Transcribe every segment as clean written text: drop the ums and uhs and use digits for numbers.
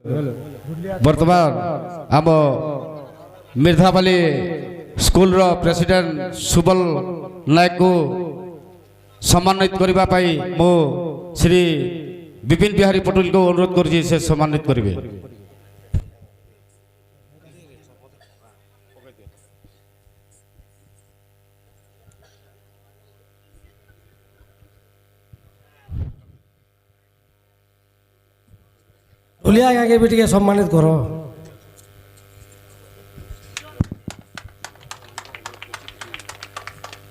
बर्तमान आम मिर्धापाली स्कूल रो प्रेसिडेंट सुबल नायक को सम्मानित करने मो श्री विपिन बिहारी पटेल को अनुरोध कर सम्मानित करेंगे। ढुलिया आगे भी टे सम्मानित करो।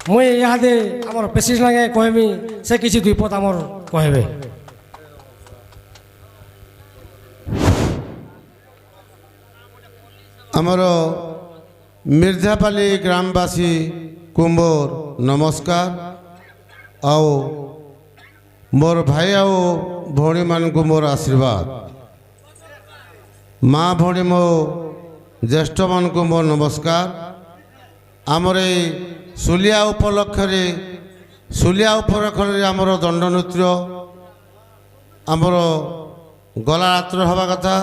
मुई इहादे आमर प्रेसिडेंट आगे कहमी से किसी दुई पद आमर कहबे। आमर मिर्जापाली ग्रामवासी कुंभर नमस्कार। आओ मोर भाई आओ भौणी मान को मोर आशीर्वाद। माँ भौणी मो ज्येष्ठ मान को मोर नमस्कार। आमर सुलिया उपलक्षे आमर दंड नृत्य आमर गला रात्र हवा कथा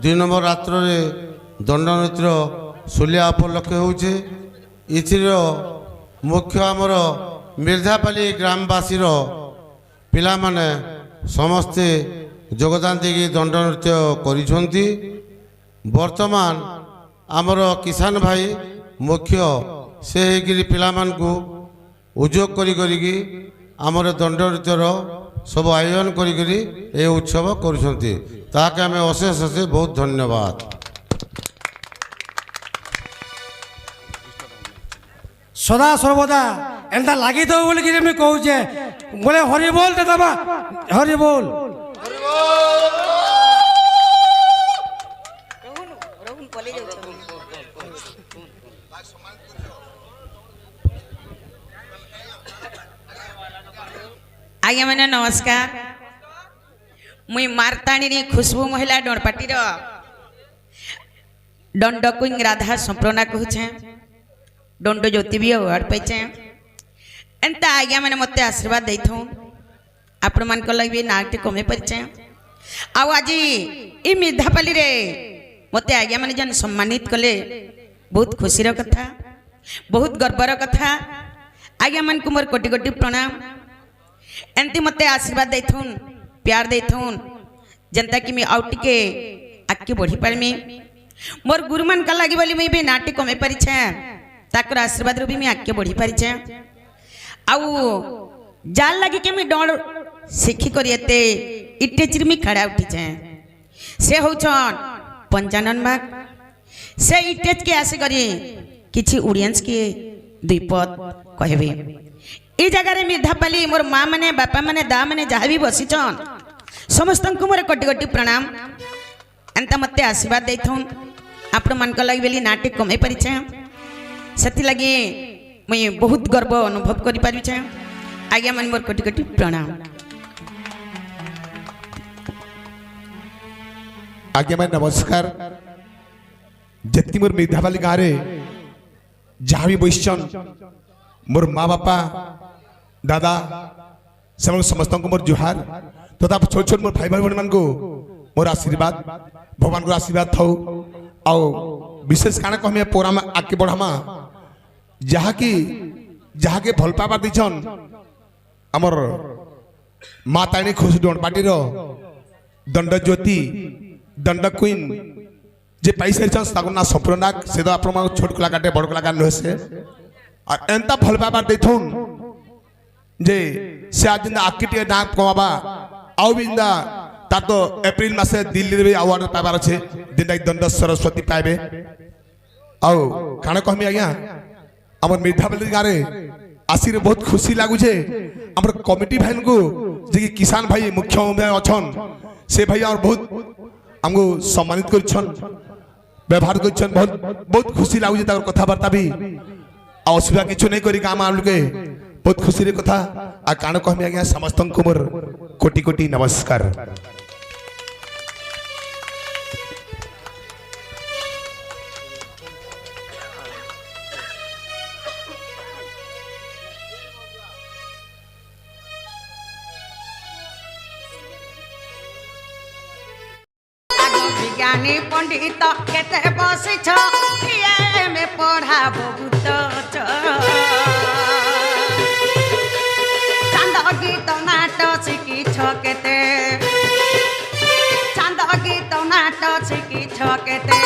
2 नंबर रात्र दंड नृत्य सुलिया उपलक्षे होचे। इथिर मुख्य आमर मिर्जापाली ग्रामवासी पिला माने समस्ते योगदान देकी दंड नृत्य करिसंती। वर्तमान आमर किसान भाई मुख्य से पिला मानकु उद्योग करी आमर दंड नृत्यर सब आयोजन करी ए उत्सव करुछंती। ताके आमे अशेष अशेष बहुत धन्यवाद। सदा सर्वदा एंता लगी दो बोल कि कहूचे बोले हरि बोल दादा हरि बोल। आज्ञा मैंने नमस्कार। मुई मारताणी खुशबू महिला डोरपाटी दंड क्वीन राधा संप्रना कहूचे। दंड ज्योति भी अवार्ड पाइचे। एंता आज्ञा मैंने मत आशीर्वाद दे थो आपण मान लगे नाटी कमे परिचे। आज ये मिर्धापाली रे मत आज्ञा मैंने जन सम्मानित कले बहुत खुशीर कथा बहुत गर्वर कथा। आज्ञा मान को मोर कोटि कोटि प्रणाम। एमती मत आशीर्वाद दे थुन प्यार दे थुन जनता कि आउ टिके आगे बढ़ी पारमी। मोर गुरु मान का लगी बोली मुझे नाटी कमे परिचे ताकर आशीर्वाद रू भी मैं आगे बढ़ी पारिचे। आउ जाल लगी के मैं डर शिखी कर इटेचर मी खड़ा उठीचे से होचन पंचानन बाग से इटेच के आसे करी किछि ऑडियंस के दुई पद कहबे। ई जगह मिर्धापाली मोर माँ माने बापा माने दा माने जहाँ भी बसीचन समस्त को मोर कोटि कोटि प्रणाम। एंता मत आशीर्वाद दे थुन आपण मान लगी बोली नाटी कमे परिचे से लगे मुझे बहुत गर्व अनुभव कर पारे। आज्ञा मान मोर कोटि कोटि प्रणाम। आज्ञा मान नमस्कार। जति मोर मिर्धापाली गाँव जहाँ भी बसन मोर माँ बापा दादा से समस्त को मोर जुहार तथा छोट छोट मोर भाई भाई मान को मोर आशीर्वाद भगवान को आशीर्वाद थाउ। आओ विशेष कारण कह प्रोग्राम आगे बढ़ामा जहाँ के भल पाबार दीछन आमर माँ ताणी खुश डोरपाटी दंड ज्योति दंड क्वीन जे पैसा ना संपूर्ण से तो आप छोट कलाकार बड़ कलाकार नुहे से और एंता भल पाबार देथुन जे से आज आगे ना कमाबा आउ भी तार तो एप्रिल मासे दिल्ली भी अवार्ड पाइबार अच्छे दिन दंड सरस्वती पाइबे। आउ काण कहमी आज्ञा आम मिर्धापाली गाँव आसी बहुत खुशी लगुचे। आम कमिटी भाई को जे किसान भाई मुख्य अच्छन से भाई और बहुत आमको सम्मानित कर व्यवहार कर बहुत खुशी लगुचे। कथबार्ता भी असुविधा किछु नहीं करी गाँव लोके बहुत खुशी कथा आ काण कहमी आज्ञा समस्त को मोर कोटि कोटि नमस्कार। ज्ञानी पंडित केते बसिछ किए में पढ़ा बहुत चांद गीत नाट शिखिछ केते चांद गीत नाट शिखिछ केते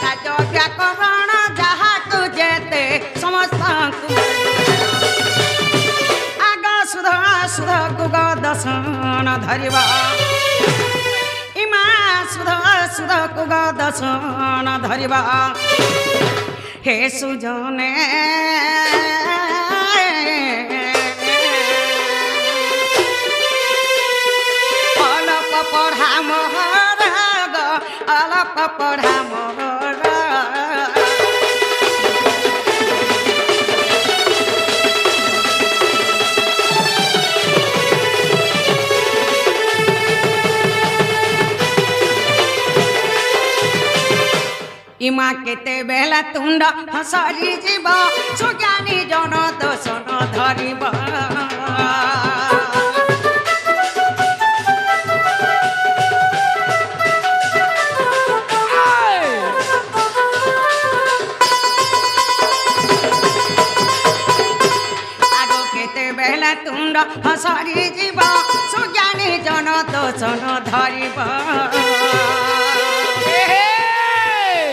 राज व्याकरण जहा तू जेते समस्त आग सुध सुध गुग दर्शन धरिबा इमा सुध सुध गुग दर्शन धरिबा हे सुजने अलप पढ़ा मोहर ग अलप पढ़ा मोहर इमा केते बेला तुंड हसरी जीव सुज्ञानी जन दर्शन धरिब आगो केते बेला तुंड हसरी जीव सुज्ञानी जन दर्शन धरिब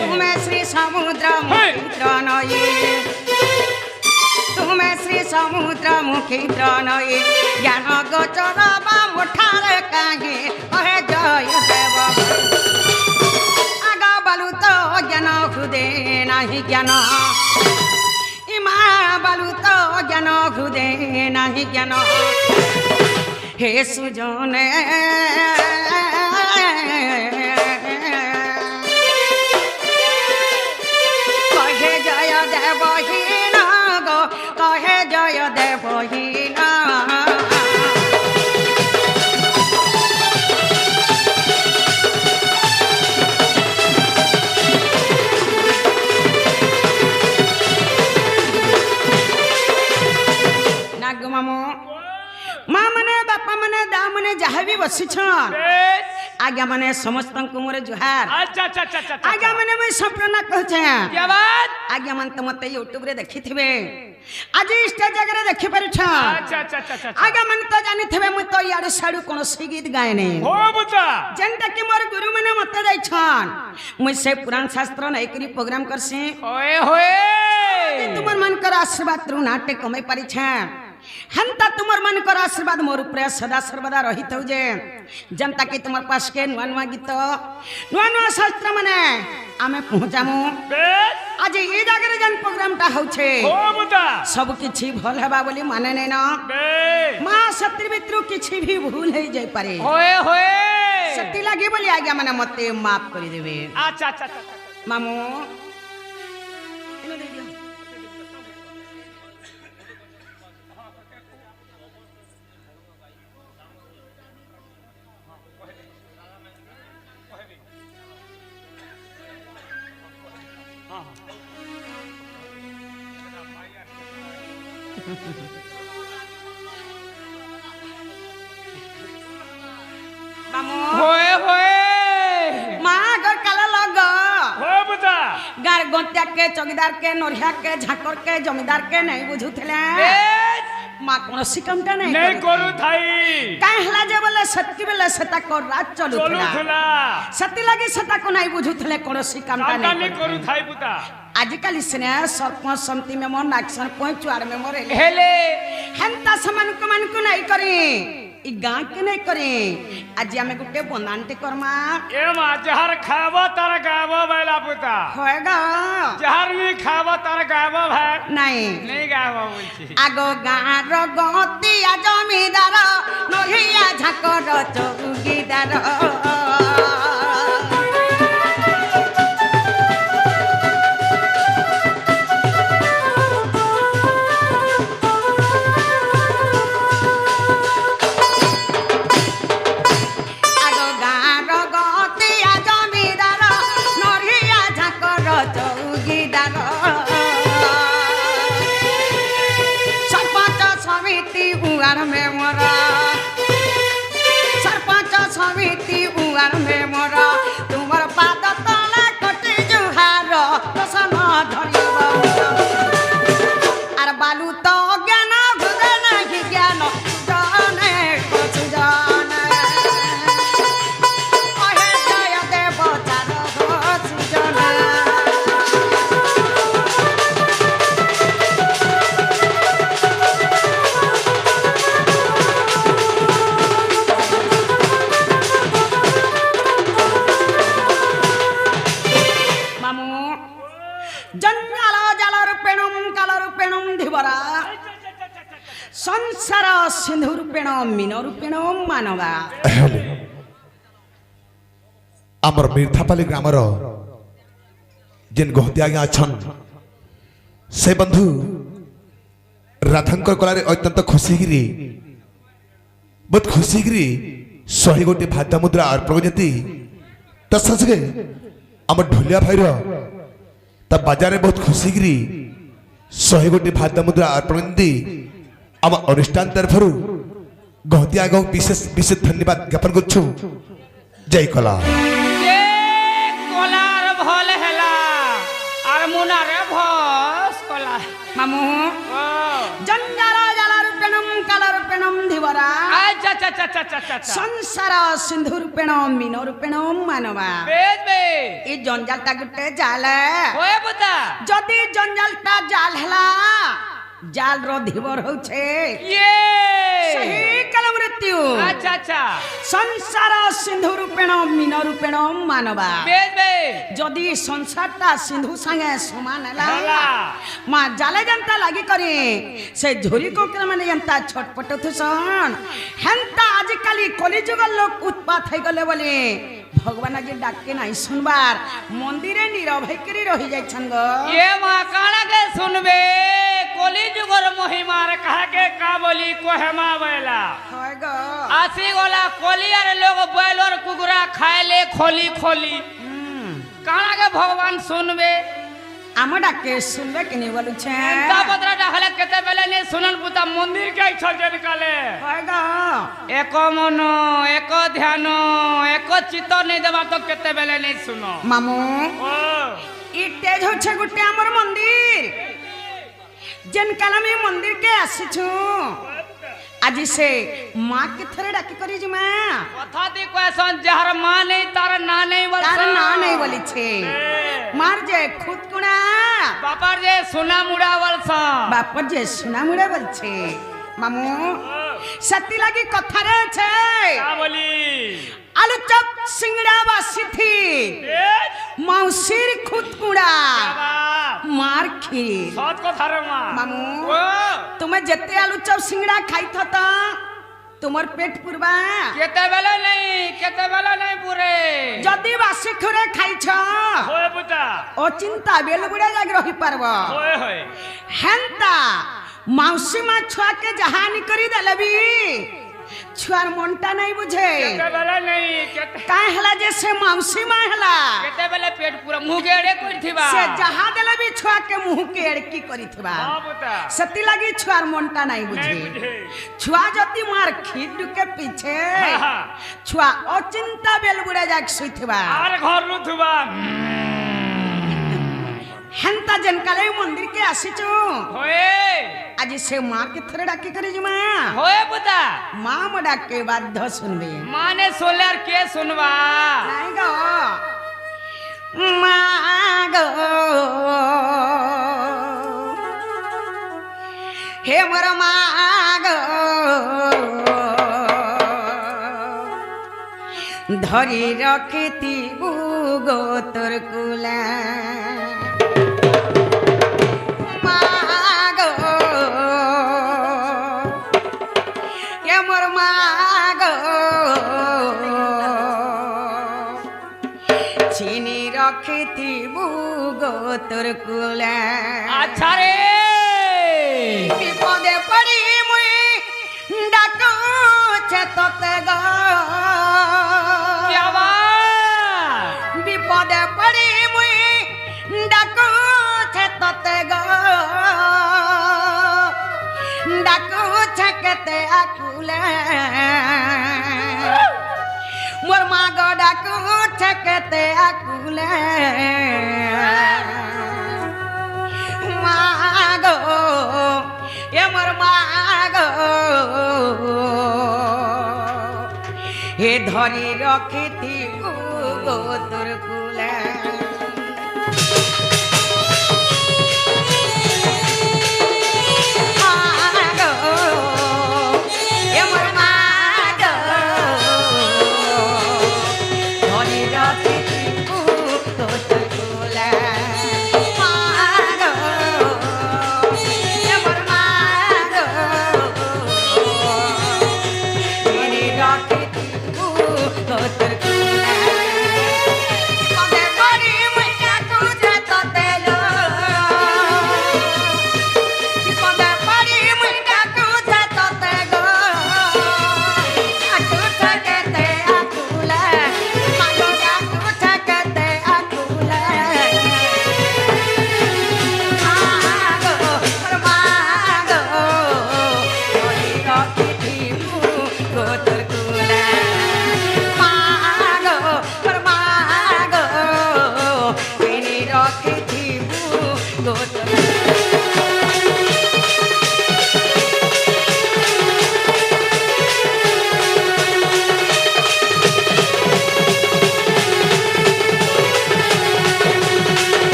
तुम्हें श्री समुद्र मुखी नये तुम्हें श्री समुद्र मुखी नये ज्ञान गोचर बा मुठार काहे कहे जय देव आग बालू तो ज्ञान हृदे नाही ज्ञान इमा बालू तो ज्ञान हृदे नाही ज्ञान हे सुजने कहे जय देवहीन गो कहे जय देवहीन नाग मामो माँ मने बापा मने दा मने जहाँ भी बसी आज्ञा माने समस्त मोर जुहार अच्छा अच्छा अच्छा अच्छा आज्ञा माने मैं सपना कहछे क्या बात आज्ञा मन तो मते यूट्यूब रे देखि थिबे आज स्टेज जगह देखि पारु छ अच्छा अच्छा अच्छा अच्छा आज्ञा मन तो जानि थिबे मु तो याडू साडू कोन से गीत गाए नै हो बुता जेंटा कि मोर गुरु माने मते जाय छन मु से पुराण शास्त्र नै करी प्रोग्राम करसे ओए होए तुमर मन कर आशीर्वाद रु नाट्य कमै पारि छ हंता तुमर मन कर आशीर्वाद मोर ऊपर सदा सर्वदा रहित हो जे जनता के तुमर पास के नुआ नुआ गीत नुआ नुआ शास्त्र माने आमे पहुंचामु आज ये जगह जन प्रोग्राम टा हो छे हो बुता सब किछि भल हेबा बोली माने नै न मां सत्य मित्र किछि भी भूल हे जाय पारे होए होए सत्य लागे बोली आज्ञा माने मते माफ करि देबे अच्छा अच्छा अच्छा मामू होए होए माँ घर काला लगा हो बुता गार गोंतिया के चौकीदार के नोरिया के झाकर के जमींदार के नहीं बुझुथले माँ कौन सिकमटा नहीं करू थाई कहला जे बोले सत्य बोले सता को रात चलुथला चलुथला सत्य लगे सता को नहीं बुझुथले कौन सिकमटा नहीं करू थाई बुता आजिकल स्ने सरपंच समिति में मोर नाक्सन पंचवार में मोर हेले हेंता समान को नहीं करी इ गाँ के नहीं करी आज हमें गुटे बंदानते करमा ए मां जहर खाबो तार गाबो बैला पुता होएगा जहर नहीं खाबो तार गाबो भाई नहीं गाबो बोलছি आगो गाँर गतिया जमीदार नहिया झाकर चौकीदार में मोरा सरपंच समिति उगार में मोरा तुमर पाद জঞ্জাল জাল রূপেণম কাল রূপেণম ধীবরা সংসার সিন্ধু রূপেণ মীন রূপেণ মানবা ହେଲେ ଆମର ମିର୍ଥାପାଲି ଗ୍ରାମର ଯେନ୍ ଗହତି ଆଜ୍ଞା ଅଛନ୍ ସେ ବନ୍ଧୁ ରାଧାଙ୍କର କଳାରେ ଅତ୍ୟନ୍ତ ଖୁସିକିରି ବହୁତ ଖୁସିକିରି 100 ଗୋଟି ଭାତ ମୁଦ୍ରା ଅର୍ପଣ କରିଛନ୍ତି ତା ସାଙ୍ଗେ ଆମର ଢୋଲିଆ ଭାଇର ତା ବାଜାରରେ ବହୁତ ଖୁସିକିରି 100 ଗୋଟି ଭାତ ମୁଦ୍ରା ଅର୍ପଣ କରିଛନ୍ତି ଆମ ଅନୁଷ୍ଠାନ ତରଫରୁ ଗହତି ଆଜ୍ଞା ବିଶେଷ ବିଶେଷ ଧନ୍ୟବାଦ ଜ୍ଞାପନ କରୁଛୁ ଜୟ କଲା ये कोलार भल हेला আর মুনারে ভস কলা মামু ও জঞ্জাল জাল রূপেণম কাল রূপেণম ধীবরা আচ্ছা আচ্ছা আচ্ছা আচ্ছা আচ্ছা সংসার সিন্ধু রূপেণ মীন রূপেণ মানবা বেদ বে এই জঞ্জালটা গোটে জাল ওয়ে বুতা যদি জঞ্জালটা জাল হেলা জাল র ধীবর হচ্ছে ये সেই কাল মৃত্যু अच्छा अच्छा সংসার সিন্ধু রূপেণ মীন রূপেণ মানবা বেদ বে যদি সংসারটা সিন্ধু সাঙ্গে সমান হেলা ହେଲା। মা জালে যেন্তা লাগি করে সে ঝুরি কোকিল মানে যেন্তা ছটপট থুসন হেন্তা আজকালি কলিযুগর লোক উৎপাত হয়ে গলে বলে ভগবান আজ ডাকে নাই শুনবার মন্দিরে নীরব হইকরি রহি যাইছন গো ये माँ काना के सुनबे कली जुगर महिमार कहा के का बोली कोहेमा बैला হয় গো आसी गोला कोली अरे लोग बैल और कुकुरा खाए ले खोली खोली काना के भगवान सुनबे আমার ডাকে শুনবে কিনি বলছে ता पत्रा डाहले केते बेले ने सुनन पुता मंदिर के इच्छा जे निकाले হয় গো एक मन एक ध्यान एक चित्त नहीं देबा तो केते बेले नहीं सुनो মামু ओ ইটেজ হচ্ছে গোটে আমার মন্দির যেন কাল আমি মন্দির কে আসিছু আজি সে মা কে থরে ডাকি করি যে মা कथा दी क्वेश्चन जहर मां नहीं तार ना नहीं बस তার না নাই বলিছে মার যে খুদ কুণা बापर जे सुना मुड़ा वलसा বাপর যে সোনা মুড়ে বলছে মামু সত্যি লাগি কথা রয়েছে का बोली আলু চপ সিংড়া বাসিথি মাউসির খুদ কুড়া মার ক্ষীর सत को थारे मां মামু ओ তুমি যেতে আলু চপ সিংড়া খাইথ তো তোমার পেট পুরবা केते बेले नहीं पूरे যদি বাসি খুরে খাইছ होए पुता ও চিন্তা বেলগুড়া জাগ রহি পারব होए होए হেন্তা মাউসী মা ছুয়াকে জাহানি করি দেলবি ছুয়ার মনটা নাই বুঝে केते बेले नहीं केते কাই হেলা যে সে মাউসী মা হেলা केते बेले पेट पूरा मुंह गेड़े कोई थिबा সে যাহা দেলবি ছুয়াকে মুহকে এড়কি করিথিবা हां पुता সতি লাগি ছুয়ার মনটা নাই বুঝে नहीं बुझे ছুয়া যদি মার খিদ ঢুকে পিছে हाँ। ছুয়া অচিন্তা বেলগুড়া যাক শুইথিবা आर घर लु थुबा হেন্তা যেন কালে মন্দির কে আসিছু होए আজি সে মা কে থরে ডাকি করে যে মা होए पुता মা মো ডাকে বাধ্য শুনবে मां ने सोलर के सुनवा নাই গো মা গো হে মোর মা গো ধরি রখিতি গো তোর কুলা মা গো হে মোর মা গো চিনি রখিতি গো তোর কুলা अच्छा रे বিপদে পড়ি মুই ডাকুছে তোতে গো क्या बात বিপদে পড়ি মুই ডাকুছে তোতে গো ডাকুছে কেতে আকুলে মোর মা গো ডাকুছে কেতে আকুলে মা গো এ মোর মা গো হে ধরি রখিতি গো তোর কুলে মা গো এ মোর মা গো ধরি রখিতি গো তোর কুলে মা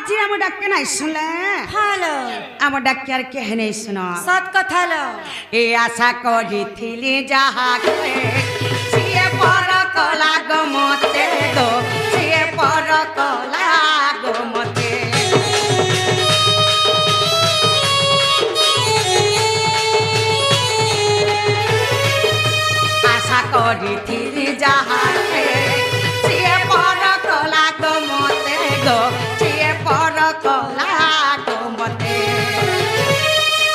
আজি আমার ডাকে নাই শুনলে হ্যালো আমার ডাকে আর কে নেই শুন সৎ কথা হলো এ আশা করিଥିଲି যাহাকে সিয়ে পর কলা গো মতে গো সিয়ে পর কলা গো মতে আশা করিଥିଲି যাহাকে সিয়ে পর কলা গো মতে গো সিয়ে পর কলা গো মতে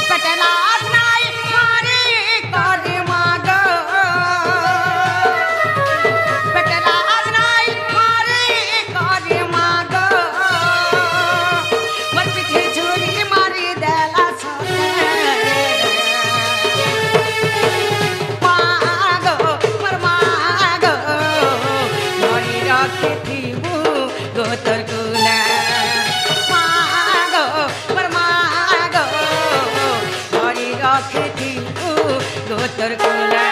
পেটলা নাই মারি করে মাগ পেটলা নাই মারি করে মাগ মোর পিঠে ছুরি মারি দেলা সনে মাগ মোর মাগ ধরি রাখি থিবু গোতর কুলা মাগ মোর মাগ ধরি রাখি থিবু গোতর কুলা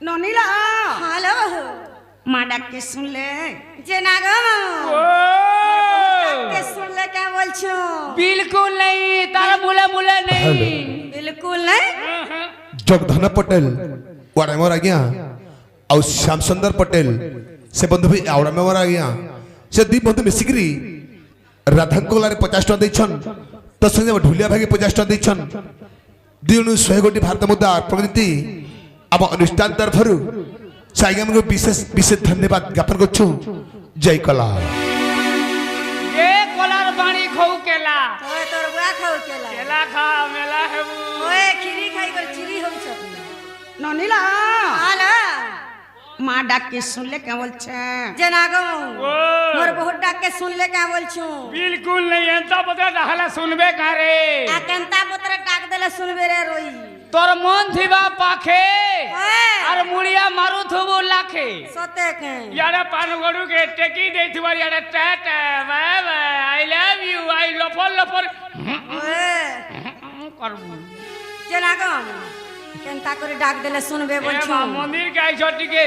ননিলা হ্যালো মা ডাকে শুনলে যে না গো ও কে শুনলে কে বলছো बिल्कुल नहीं तारा मुले मुले नहीं बिल्कुल नहीं जगधन पटेल वाड़ा मोर आज्ञा ଆଉ ଶ୍ୟାମ ସୁନ୍ଦର ପଟେଲ ସେ ବନ୍ଧୁ ବି ଆଉଡ଼ା ମେମର ଆଜ୍ଞା ସେ ଦୁଇ ବନ୍ଧୁ ମିଶିକିରି ରାଧାଙ୍କ ଗଲାରେ 50 ଟଙ୍କା ଦେଇଛନ୍ ତ ସଙ୍ଗେ ଢୁଲିଆ ଭାଗି 50 ଟଙ୍କା ଦେଇଛନ୍ ଦୁଇ ଜଣ 100 କୋଟି ଭାରତ ମୁଦ୍ରା ଅର୍ପଣ କରିନ୍ତି ଆମ ଅନୁଷ୍ଠାନ ତରଫରୁ ସେ ଆଜ୍ଞାମାନଙ୍କୁ ବିଶେଷ ବିଶେଷ ଧନ୍ୟବାଦ ଜ୍ଞାପନ କରୁଛୁ ଜୟ କଲା ये कोलार पानी खाऊ केला ओए तोर बुआ खाऊ केला केला खा मेला है वो ओए खिरी खाई कर चिरी होछ ননিলা হ্যালো মা ডাকে শুনলে কে বলছে যে না গো ओ মোর বহুত ডাকে শুনলে কে বলছো बिल्कुल नहीं एंता पता रहला सुनबे कारे आ केनता पत्र डाक देले सुनबे रे रोई तोर मन थिबा पाखे ओए और मुड़िया मारू थबो लाखे सते के यारे पानगड़ू के टेकी देथिबा यारे टैट bye bye I love you I लफर लफर ओए करबू যে না গো কেনতা করে ডাক দেলে শুনবে ए বলছো बा मंदिर गाय छटी के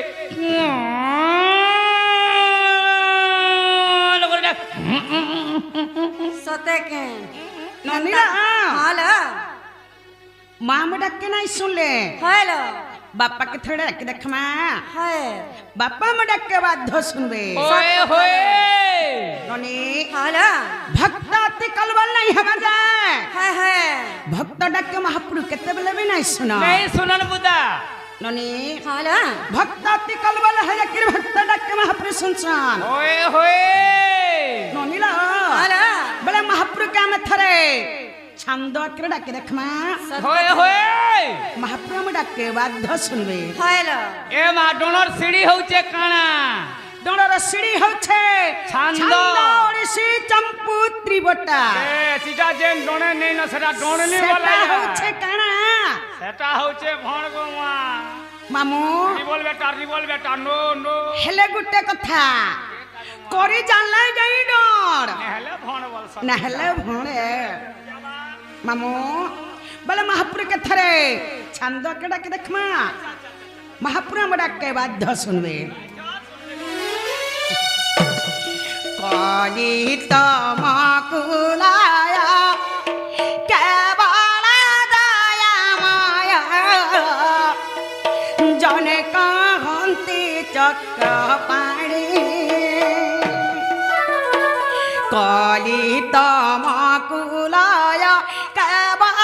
সতে কে ননিলা হ্যালো মা মা ডাকে নাই শুনলে হ্যালো বাপ্পা কে থড়ে ডাকে দেখ মা হ্যাঁ বাপ্পা মা ডাকে বাধ্য শুনবে ओए होए ননি হ্যালো ভক্তাতি কলবল নাই হবা যায় হ্যাঁ হ্যাঁ ভক্ত ডাকে মহাপ্রভু কেতেবেলে भी নাই শুন नहीं सुनन बुदा ননি হ্যালো ভক্তাতি কলবল হলে কি ভক্ত ডাকে মহাপ্রভু শুনছন ओए होए ননিলা হ্যালো বলে মহাপ্রভু কে আমি থরে ছন্দ করে ডাকে দেখ মা होए होए মহাপ্রভু ডাকে বাধ্য শুনবে হ্যালো ए मा डोनर सीढ़ी होचे काना ডোড়র সিঁড়ি হচ্ছে ছন্দ। ওড়িশি চম্পু ত্রিবটা ए सीधा जेन डोने नहीं न सेटा डोननी वाला সেটা হচ্ছে কানা सेटा होचे भण गोवा মামু रिवॉल बेटा नो नो হেলে গুটে কথা করি জানলাই যাই ডর हेले भण बोल सा না হেলে ভণে মামু বলে মহাপুর কে থরে ছন্দ কে ডাকে দেখমা মহাপুর আমার ডাকে বাধ্য শুনবে কলি তমকুলায়া কেবল দয়া মায়া জনে কহন্তি চক্র পাড়ি কলি তমকুলায়া কেবল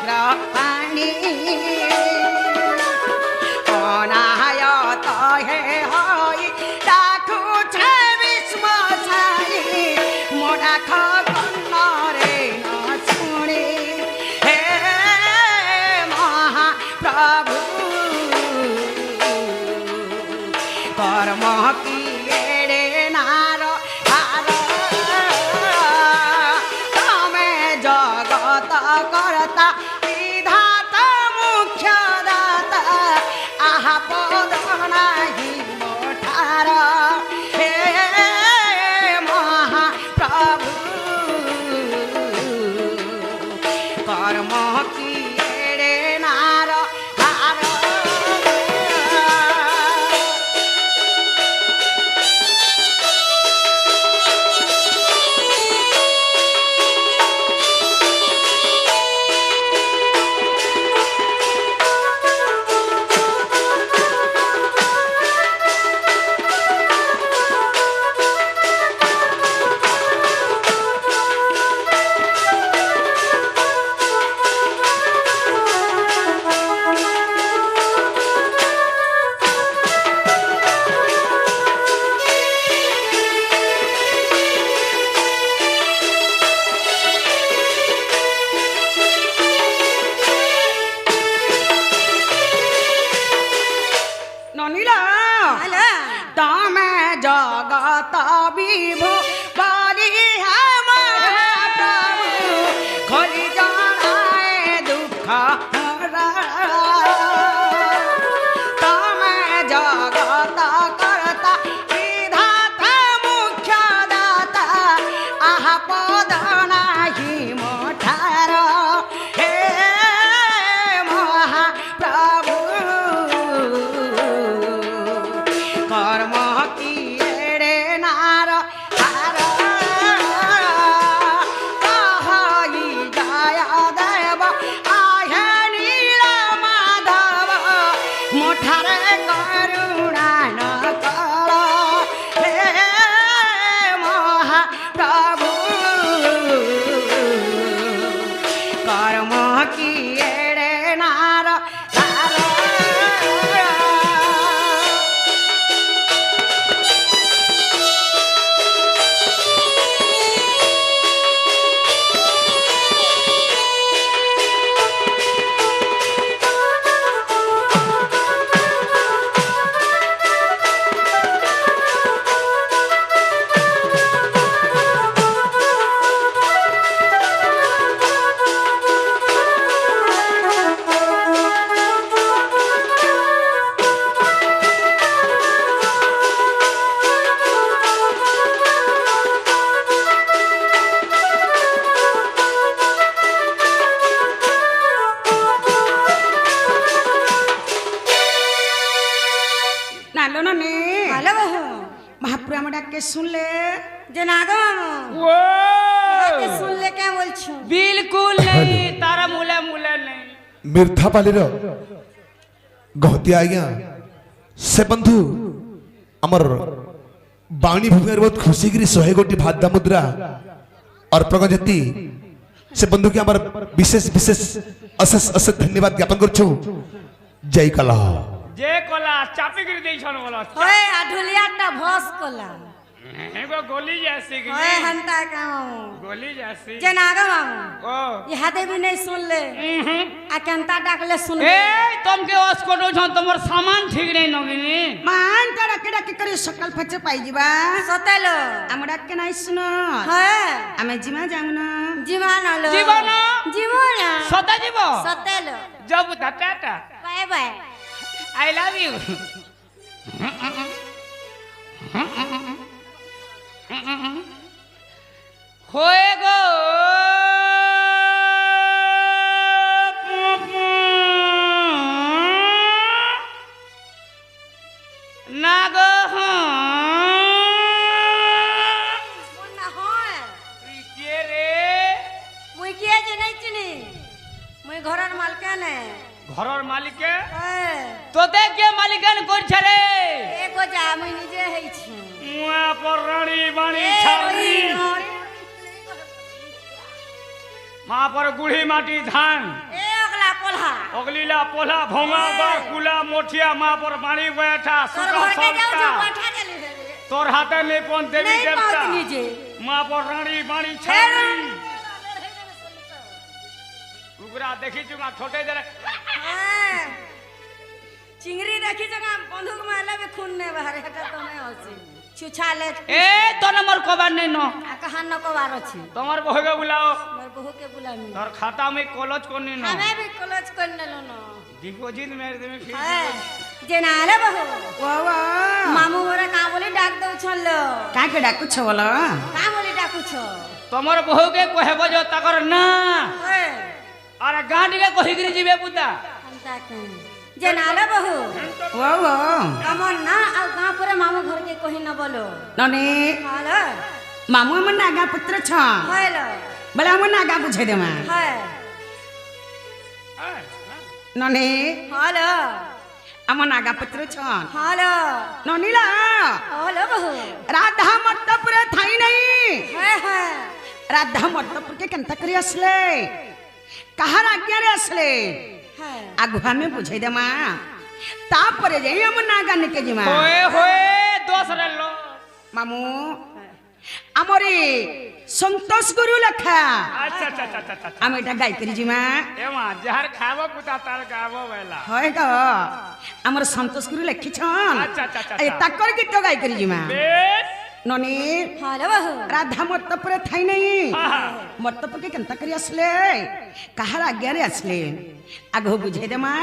ମୋର ପାଣି ଅନାୟତ ହେ ହୋଇ ଡାକୁଛେ ବିଶ୍ଵ ଛାଇ ମୋ ଡାକ କର୍ଣ୍ଣରେ ନ ଶୁଣି ହେ ମହାପ୍ରଭୁ কর্ম কি এড়ে নার হার তমে জগত করতা বিধাতা মুখ্য দাতা আহা পদ নাহি মোঠার হে মহাপ্রভু কর্ম কি এড়ে নার হার ননীলা হ্যালো তমে জগত বিভু বলি হে মহাপ্রভু খলি জনায় দুঃখ হরা তমে জগত করতা বিধাতা মুখ্য দাতা আহা পদ নাহি মোঠার হে মহাপ্রভু কর্ম কি এড়ে নার হার কহই জয় দেব আহে নীল মাধব মোঠারে করুণা ন কর হে মহাপ্রভু কর্ম কি এড়ে নার হার নালো ননি হ্যালো বাবু মহাপ্রভু আমার ডাকে শুনলে যে না গো মামু ও তাকে শুনলে কে বলছো बिल्कुल नहीं तारा मुले मुले नहीं ମିର୍ଦ୍ଧାପାଲିର ଗହତି ଆଜ୍ଞା ସେ ବନ୍ଧୁ ଆମର ବାଣୀ ଭୂମିରେ ବହୁତ ଖୁସିକିରି 101ଟି ଭାଦା ମୁଦ୍ରା ଅର୍ପଣ ଯେତି ସେ ବନ୍ଧୁକି ଆମର ବିଶେଷ ବିଶେଷ ଅଶେଷ ଅଶେଷ ଧନ୍ୟବାଦ ଜ୍ଞାପନ କରୁଛୁ ଜୟ କଲା जे कोला चापी गिर दे छन बोला হয় আঢুলিয়াটা ভস কলা एगो गोली जैसी की হয় হন্তা কাম गोली जैसी যে না গো মামু ओ ইহাদে भी नहीं सुनले आ केनता डाकले सुनले ए तुम के अस्कोटो छन तमर सामान ठीक नहीं नगिनी মান তারা কেডা কি করে সকাল ফচে পাই ଯିବା সতেলো আমার ডাকে নাই শুন হয় আমি জিমা যাও না জীবন হলো জীবন? জীবন सदा जीव সতেলো जब Tata bye bye I love you होए गो ना गो মন না হয় के रे মুই কিয়ে যে নাই চিনি মুই ঘরের মালকে নে ঘরের মালিকে হ্যাঁ তোতে কে মালিকান করছে রে এ গোজা মুই নিজে হইছি মুয়া পর রানী বাণী এ ছাড়ি ওই মা পর গুড়ি মাটি ধান এ অগলিলা পোলা ভঙা বা কুলা মঠিয়া মা পর বাণী বৈঠা তোর সুকা ঘরকে যাও সবটা যে পাঠা গেলি রে তোর হাতে নেই কোন দেবী नहीं দেবতা पात नीचे মা পর রানী বাণী ছাড়ি উগরা দেখিছু মা ছোটে জরা हाँ। चिंगरी देखी जगह बंदूक मारला में खून नहीं बाहर हटा तो नहीं होसी छुछा ले এ তো নম্বর কবার নেই ন कहां न को बार अछि তোমার বউকে বুলাও मोर बहू के बुलामी তোর খাতা में কলজ করনি ন हमें भी कॉलेज कर लेलो न डिपॉजिट मेरे देमे फिर है जे ना रे बहू वा वा मामू मोरा का बोली डाक दउ छलो କାକେ ଡାକୁଛ ବୋଲ का बोली डाकू छ তোমার বউকে কহেব যে তাকর না है আর গাঁটিকে কহিগিরি ଯିବେ পুতা हम ताके जे ना रे बहू वा वा हमर ना आ गांव पर मामू घर के कहि न बोलो ନନେ हालो ମାମୁ ଆମ ନାଗା ପୁତ୍ର ଛ हेलो ବୋଲେ ଆମ ନାଗା ବୁଝେଇ ଦେମା है ନନେ हेलो ଆମ ନାଗା ପୁତ୍ର ଛ हेलो ନନିଲା हेलो बहू ରାଧା ମର୍ତ୍ତପୁରେ ଥାଇ ନାହିଁ है ରାଧା ମର୍ତ୍ତପୁରକେ କେନ୍ତା କରି ଆସିଲେ କାହାର ଆଜ୍ଞାରେ ଆସିଲେ है ଆଗୁ ଆମେ ବୁଝେଇ ଦେମା ତାପରେ ଯାଇ ଆମ ନାଗା ନିକେ ଯିମା ହୋଏ ହୋଏ ଦୋସରେ लो ମାମୁ ଆମରି ସନ୍ତୋଷ ଗୁରୁ ଲେଖା अच्छा अच्छा अच्छा अच्छा अच्छा ଆମେ ଏଟା ଗାଇକରି ଯିମା ए मां जहर खाबो पुता तार गाबो बेला হয় গ ଆମର ସନ୍ତୋଷ ଗୁରୁ ଲେଖିଛନ୍ ଆଚ୍ଛା, ଆଚ୍ଛା, ଆଚ୍ଛା। ଏ ତାକର ଗୀତ ଗାଇକରି ଯିମା बेस ନନି हेलो बहू ରାଧା ମର୍ତ୍ତପୁରେ ଥାଇ ନାହିଁ हां ମର୍ତ୍ତପୁରକେ କେନ୍ତା କରି ଆସିଲେ କାହାର ଆଜ୍ଞାରେ ଆସିଲେ ଆଗ ବୁଝେଇ ଦେମା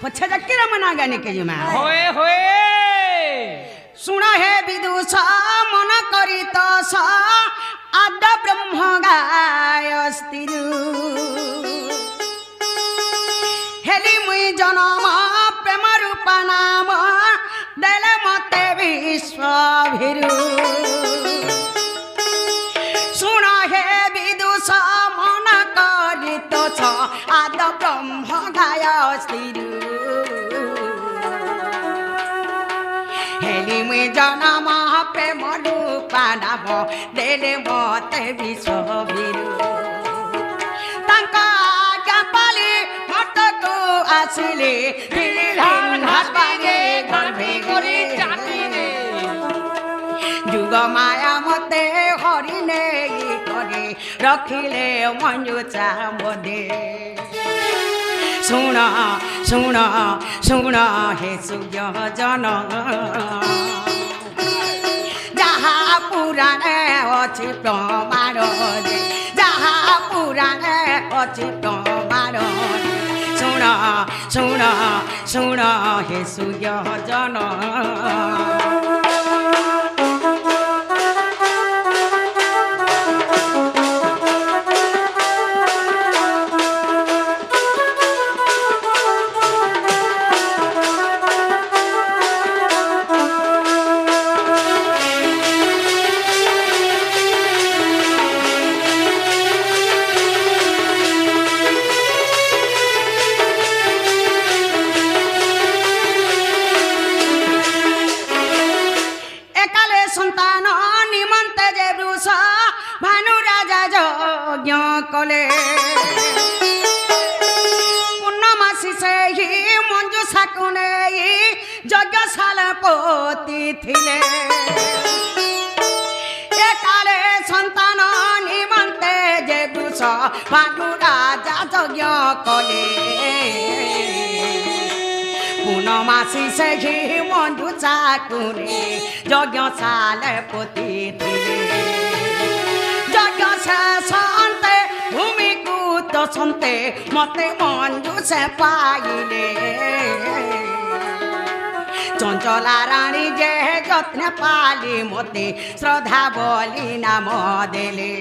ପଛେ ଯାକି ଆମ ନାଗା ନିକେ ଯିମା होए होए শুণ হে বিদুষ মন করি তস আদ ব্রহ্ম গায় স্তিরু হেলি মুই জনম প্রেম রূপ নাম দেলে মতে বিশ্ব ভীরু শুণ হে বিদুষ মন করি তস আদ ব্রহ্ম গায় স্তিরু হেলি মুই জনম প্রেম রূপ নাম দেলে মতে বিশ্ব ভীরু তাঙ্ক আজ্ঞা পালি মতকু আসিলে বিধান ভাসবারে গর্ভে করে চাপিলে যুগ মায়া মতে হরিণে করে রখিলে মঞ্জুচা মদে শুণ শুণ শুণ হে সূর্য জন যাহা পুরাণে অছি প্রমাণ রে যাহা পুরাণে অছি প্রমাণ শুণ শুণ শুণ হে সূর্য জন একালে সন্তান নিমন্তে যে বৃষ ভানু রাজা যজ্ঞ কলে পূর্ণমাসী সেই মঞ্জুষাকু নেই যজ্ঞশাল পতি থিলে একালে সন্তান নিমন্তে যে বৃষ ভানু রাজা যজ্ঞ কলে পূর্ণমাসী সেই মঞ্জু চাকুরে যজ্ঞশালে পতি থিলে যজ্ঞ শেষন্তে ভূমিকু দশন্তে মতে মঞ্জু সে পাইলে চঞ্চলা রানী যে যত্নে পালি মতে শ্রদ্ধা বলি নাম দেলে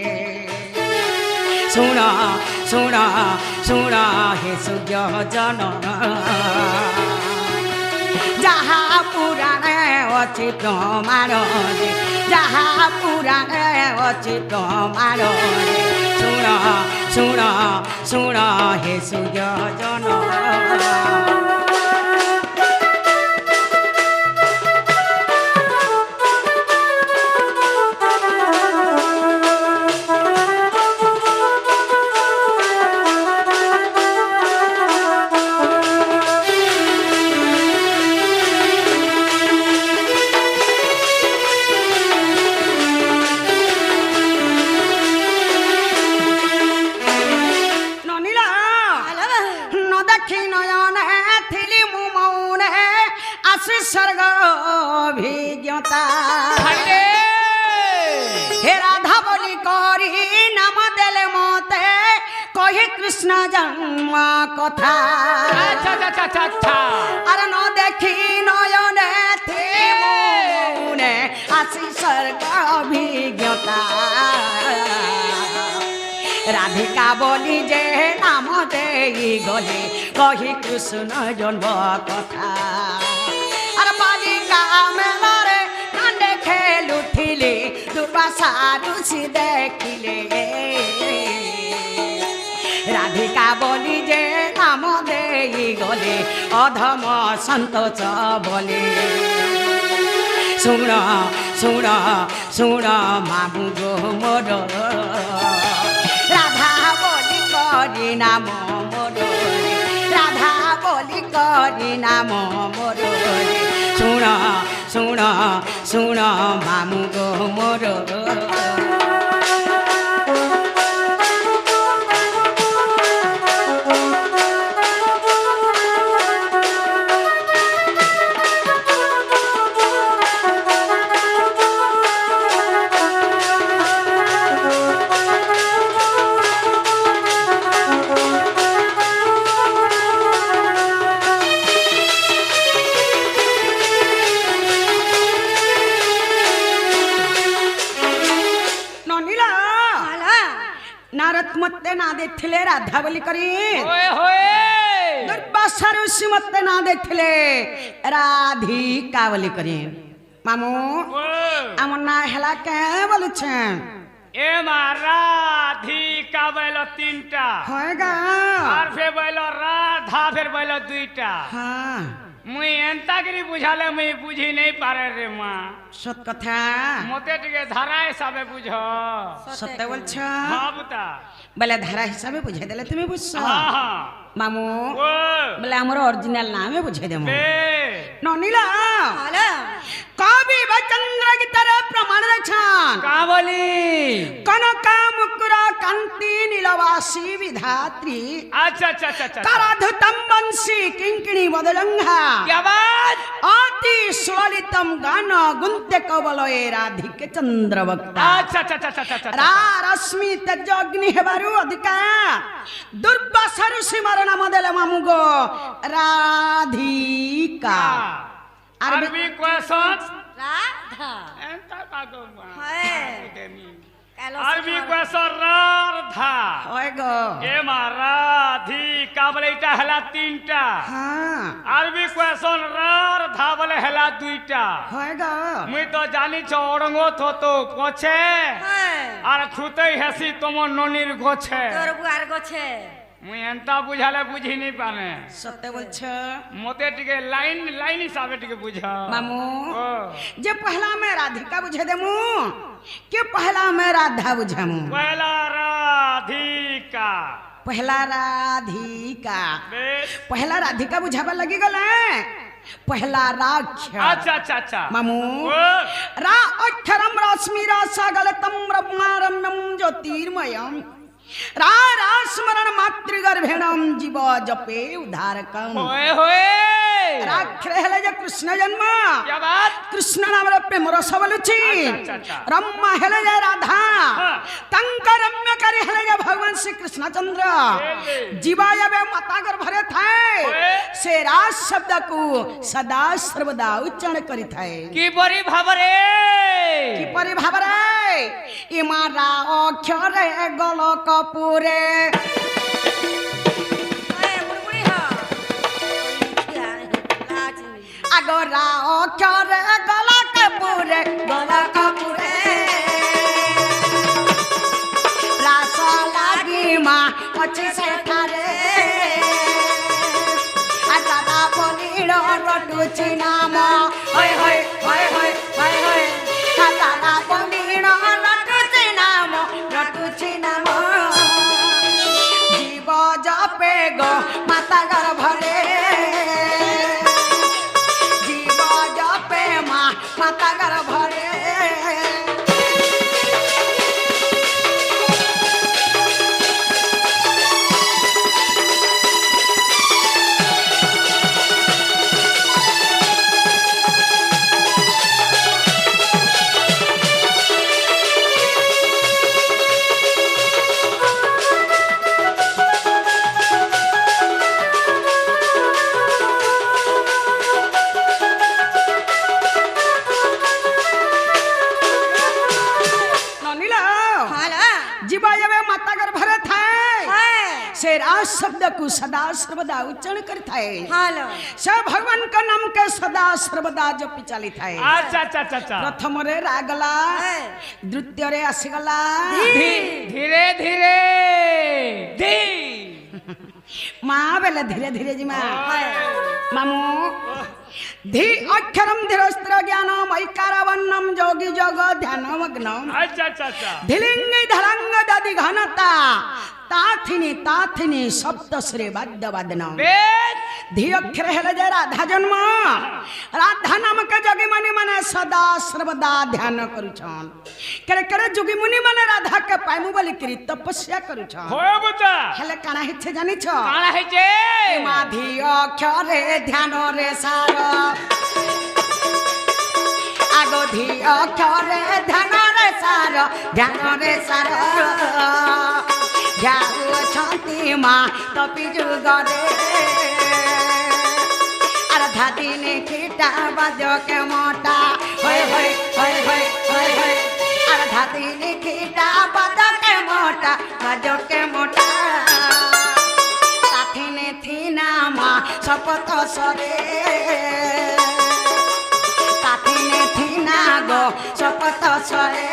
শুণ শুণ শুণ হে সূর্য জন যাহা পুরাণে অছি প্রমাণ রে যাহা পুরাণে অছি প্রমাণ রে শুণ শুণ শুণ হে সূর্য জন দেখি নয়নে থিলি মু মৌনে আসি স্বর্গ অভিজ্ঞতা হাইরে হে রাধা বলি করি নাম দেলে মতে কহি কৃষ্ণ জন্ম কথা আচ্ছা আচ্ছা আচ্ছা আচ্ছা আর ন দেখি নয়নে থিলি মু মৌনে আসি স্বর্গ অভিজ্ঞতা রাধিকা বলি যে নাম দেই গলে কহি কৃষ্ণ জন্ম কথা আর বালিকা মেলারে কান্দে খেলুঠিলে দুর্বাসা ঋষি দেখিলে রাধিকা বলি যে নাম দেই গলে অধম সন্তোষ বলে শুণ শুণ শুণ মামু গো মোর রাধা বলি করি নাম মোর রাধা বলি করি নাম মোর শুণ শুণ শুণ মামু গো মোর নারদ মতে না দেখলে রাধা বলি করি ওয়ে হোয়ে দুর্বাসা ঋষি মতে না দেখলে রাধিকা বলি করি মামু আমার না হেলা কে বলেছেন এ মা রাধিকা বইল তিনটা হয় গা আর ফের বইল রাধা ফের বইল দুইটা হ্যাঁ মুই এন্তাগিরি বুঝালে মুই বুঝি নাই পারে রে মা সত কথা মতে টিকে ধারা হিসাবে বুঝ সত্য বলছ ভাবতা বলে ধারা হিসাবে বুঝাই দিলে তুমি বুঝছো হ্যাঁ হ্যাঁ মামু ও বলে আমার অরিজিনাল নামে বুঝাই দেবো বে ননিলা কবি বা চন্দ্র গীতার প্রমাণ রেছান কা বলি কনকা মুকুর কান্তি নীলবাসী বিধাত্রী আচ্ছা আচ্ছা আচ্ছা আচ্ছা কারাধুতম বংশী কিঙ্কিণী বদজঙ্ঘা কি আওয়াজ অতি সুললিতম গান গুন্তে কবলয়ে রাধিকে চন্দ্র বক্তা আচ্ছা আচ্ছা আচ্ছা আচ্ছা আচ্ছা রা রশ্মি তেজ অগ্নি হেবারু অধিকা দুর্বাসা ঋষি মার নাম দেলে মামু গো রাধিকা আরবি কোয়েশন রাধা এন্তা কাগো মা হ্যাঁ। দেমি কালো আরবি কোয়েশন রাধা হয় গো এ মা রাধিকা বলে এটা হেলা তিনটা হ্যাঁ আরবি কোয়েশন রাধা বলে হেলা দুইটা হয় গো মুই তো জানিছ অরঙ্গ তো গছে হ্যাঁ আর খুতেই হেসি তোমার ননির গছে তোর বুয়ার গোছে মুই এন্তা বুঝালে বুঝি নি পারে সত্য বলছ মতে টিকে লাইন লাইন হিসাবে টিকে বুঝ मामू ओ। जे पहला में राधिका बुझे देमू के पहला में राधा बुझामू पहला राधिका पहला राधिका बेश पहला राधिका बुझावा लगी गले पहला राक्ष अच्छा अच्छा अच्छा मामू ओ। रा अक्षरम रश्मि रसगलतम ब्रह्मारम्यम ज्योतिर्मयम रा रा स्मरण मातृगर्भेणम जीव जपे उद्धारकम होए होए राक्ष हेले जे कृष्ण जन्म क्या बात कृष्ण नाम प्रेम रस बोलुची अच्छा, अच्छा। रम्मा हेले जे राधा हाँ। तंक रम्य करे हेले जे भगवान श्री कृष्ण चंद्र हेले। जीवाय बे माता गर्भरे थाए होए। से राज शब्द को सदा सर्वदा उच्चारण करी थाए की बड़ी भावरे की परि भावरे इमारा अक्षरे गल कपूरे হ্যাঁ বুড়বুড়ি হ আগরা অক্ষরে গল কপুরে রাস লাগি মা অছি সেঠারে দাদা বলিল রটুছি নাম হয় হয় হয় হয় হয় হয় দাদা বলিল রটুছি নাম জীব জপে গো মাতা গর্ভরে জীব জপে মা মাতা গর্ভরে शब्द को सदा सर्वदा उच्चारण करथाए हालो से भगवान का नाम के सदा सर्वदा जपि चली थाए अच्छा अच्छा अच्छा अच्छा प्रथम रे रागला द्वितीय रे आसीगला धीरे धीरे धी माँ बेले धीरे धीरे जी माँ मामू धी अक्षरम धीरस्त्र ज्ञानम ऐकारावन्नम जोगी जोग ध्यानमग्नम अच्छा अच्छा अच्छा धिलिंग धलंग दधि घनता ताथिनी सप्तश्री वाद्य वादनम बेस धी अक्षर हेले जे राधा जन्म राधा नामक जोगी मुनि माने सदा सर्वदा ध्यान करुछन करे करे जोगी मुनि माने राधा के पाइमु बोली करी तपस्या करुछन होय बुता हेले काना हिचे जानिछ काना है जे माधी अक्षरे ध्यान रे सार आगो धी अक्षरे ध्यान रे सार जाऊ छंती माँ तपी जुगरे अर्धा दिन खीटा बाजो के मोटा होय होय होय होय होय होय अर्धा दिन खीटा बाजो के मोटा ताथिने थीना माँ शपथ सरे ताथिने थीना गो शपथ सरे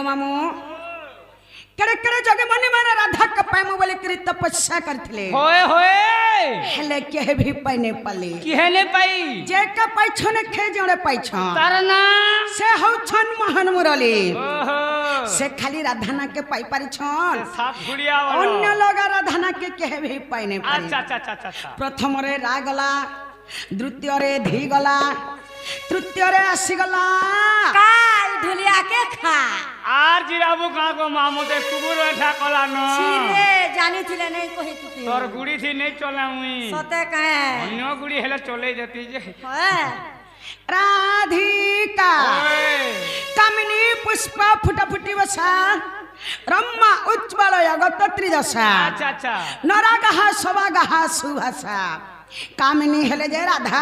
मामू केड़े केड़े जगे मने माने राधा के पाइमु बोले करी तपस्या करथिले होए होए हेले के भी पाइने पाले किहेने पाई जे के पाइछने खे जणे पाइछन तारना से हौछन महान मुरली ओहो से खाली राधाना के पाई पारिछन साफ गुड़िया वाला अन्य लोग राधाना के भी पाइने पारे अच्छा अच्छा अच्छा अच्छा प्रथम रे रा गला द्वितीय रे धी गला तृतीय रे आसी गला काल ढुलिया के खा आर जिराबू का को मामो ते कुकुर बैठा कला न छिले जानी थिले नहीं कहि तुकी तोर गुड़ी थी नहीं चला मुई सते कहे अन्य गुड़ी हेले चले जती जे होए राधिका कामिनी पुष्पा फुटा फुटी बसा रम्मा उज्ज्वल जगत त्रिदशा अच्छा अच्छा नरागहा सवागहा सुभाषा कामिनी हेले जे राधा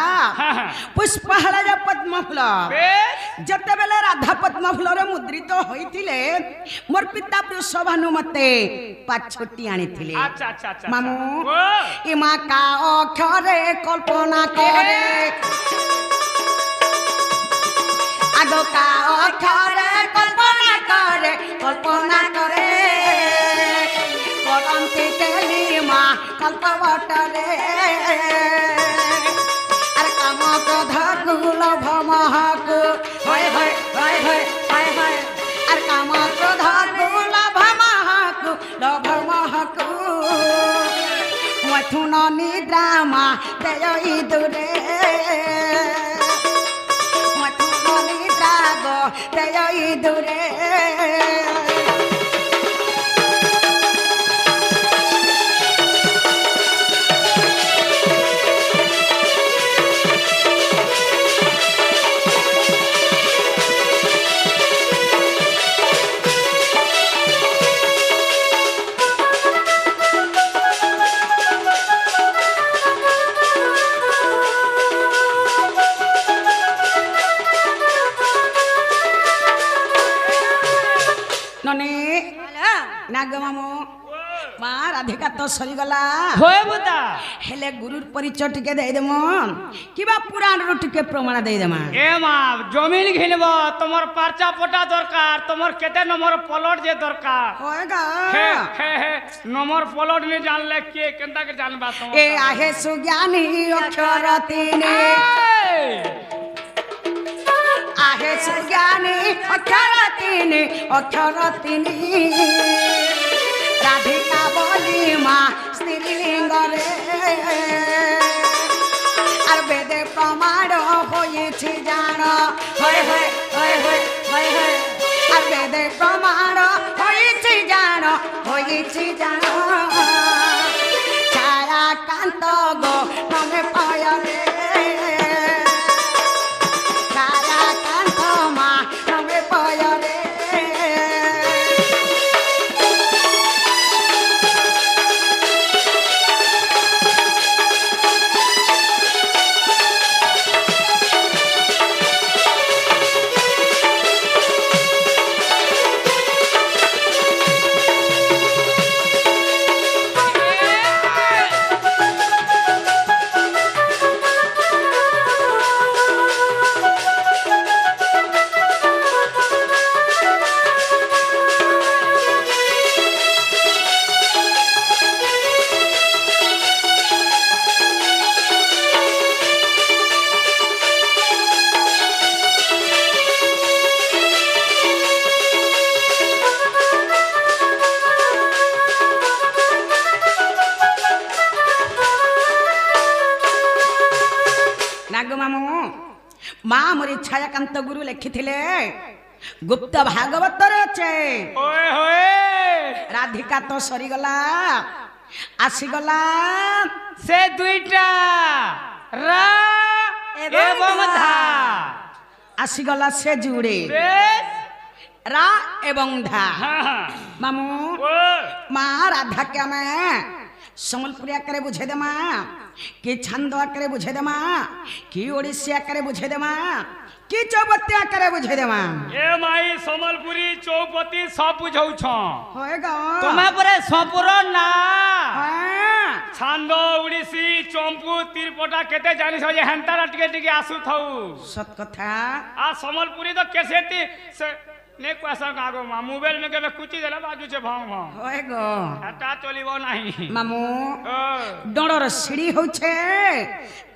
पुष्प हेले जे पद्मफूल जते बेले राधा पद्मफूल रे मुद्रित होइतिले मोर पिता वृषभानुमते पाछोटी आनिथिले अच्छा अच्छा अच्छा मामू ई मा का अक्षरे कल्पना करे आगो का अक्षरे कल्पना करे करंती केली मा कल्पवटरे अरे काम क्रोध कुल भमहक होय होय होय होय होय होय अरे काम क्रोध कुल भमहक लभमहक मथुन निद्रा मा तेई दुरे मथुन निद्रा गो तेई दुरे नागमामो माँ राधिका तो सरीगला होए बुता हेले गुरुर परिचय टिके दे देमो किबा पुराण रो टिके प्रमाण दे देमा ए माँ जमीन घिनबो तमर पर्चा पटा दरकार तमर केते नंबर प्लॉट जे दरकार होएगा हे नंबर प्लॉट ने जान ले के केंता के जानबा तुम ए आहे सुज्ञानी अक्षर तीने आहे सुज्ञानी अक्षर तीने राधिका बोली माँ स्त्रीलिंग रे আর বেদে প্রমাণ হয়েছে জান হয়ে হয়ে হয়ে হয়ে হয়ে হয়ে আর বেদে প্রমাণ হয়েছে জান ছায়া কান্ত গো মনে পয়রে ছায়া কান্ত মা মনে পয়রে মা মরি ছায়াকান্ত গুরু লেখিলে গুপ্ত ভাগবতরে আছে রাধিকা তো সরিগলা আসিগলা সে দুইটা রা এবং ধা আসিগলা সে জুড়ে বেশ রা এবং ধা হ্যাঁ মামু ও মা রাধা के मैं सम्बलपुरी आकारे बुझे दे माँ कि छंद आकारे बुझे दे माँ कि ओडिसी आकारे बुझे दे माँ कि चौपत्ती आकारे बुझे दे माँ ए माई समलपुरी चौपती सब बुझौ छ होएगा तुम्हें परे सपुर ना हाँ छांद उड़ीसी चंपू तिरपटा केते जानि छ जे हेंतारा टिके टिके आसु थौ सत कथा आ समलपुरी तो कैसेती से ने क्वेश्चन कागो मा मोबाइल में केबे कुची देला बाजू छे भांग भांग होएगा हटा चलिबो नाही मामू ओ डोर सीढ़ी हो छे